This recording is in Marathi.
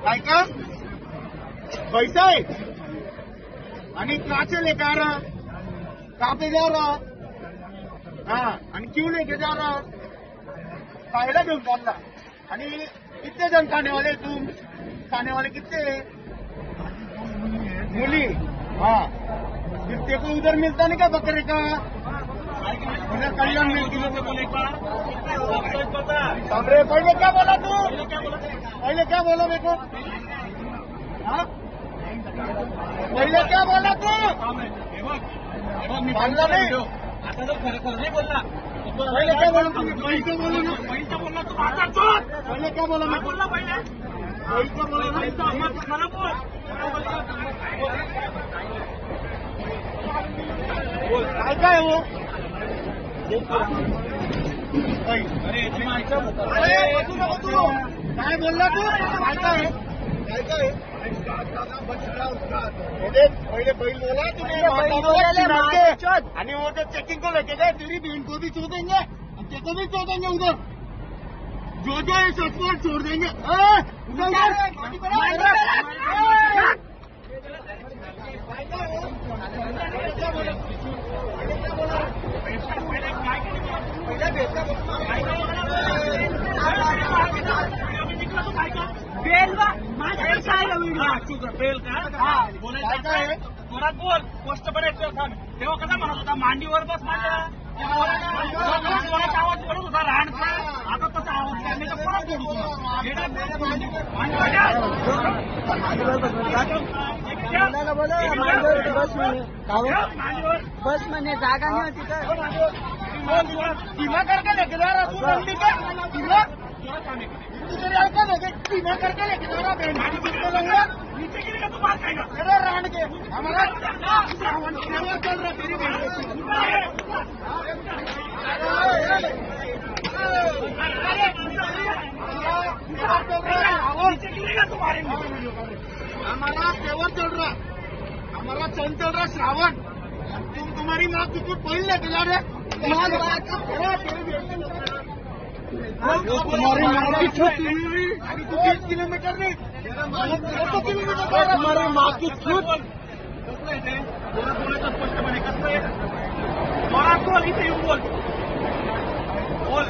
काय का पैसा है आणि कहाँ से लेकर आ रहा, कहाँ पे जा रहा, हाँ आणि क्यों लेके जा रहा, कायला घेऊन चालला आणि कितने जन खाने वाले तुम, खाने वाले कितने मुली, हाँ फिर तेरे को उधर मिलता नहीं क्या बकरे का, उधर कल्याण में किलो से बोले का पहले क्या बोला तू, पहले क्या बोला मेरे को, हाँ पहले क्या बोला तू, बांधला नहीं आता तो खरं खरं नाही बोलला, पहले क्या बोला तू, पैसे बोला ना, पैसे बोलला तू आता चोर, पहले क्या बोला मैं बोलला पहले पैसे बोला नाही तर मत खरं बोल बोल काय वो अरे तू काय बोलला तू काय पहले बैल बोला तुम्हें वो जो चेकिंग को लेके गए तेरी बहन को भी छोड़ देंगे तेरे को भी छोड़ देंगे उधर जो जो इस स्पॉट छोड़ देंगे बेल का बोलायचं जोरात बोल पोस्ट पडायचं तेव्हा कसा म्हणत होता मांडीवर बस माझ्या आवाज पडत होता राहणचा आता तसा आवाज करणे तर परत बस मैंने जागा नहीं होती धीमा करके लेके जा रहा तू मंडी का धीमा करके लेके जा रहा बहन नीचे गिरेगा तो बात खाएगा अरे रान के हमारा सावन चल रहा तेरी बहन नीचे गिरेगा तुम्हारे हमारा तेवर चल रहा हमारा चंद चल रहा श्रावण तुम तुम्हारी माँ कुछ पहले लेके जा रहे तुम्हारी माँ की छूट अभी तो 20 किलोमीटर नहीं 2 किलोमीटर तुम्हारी माँ की छूट बोलायचं स्पष्टपणे कसं आहे बोल इथे येऊन बोल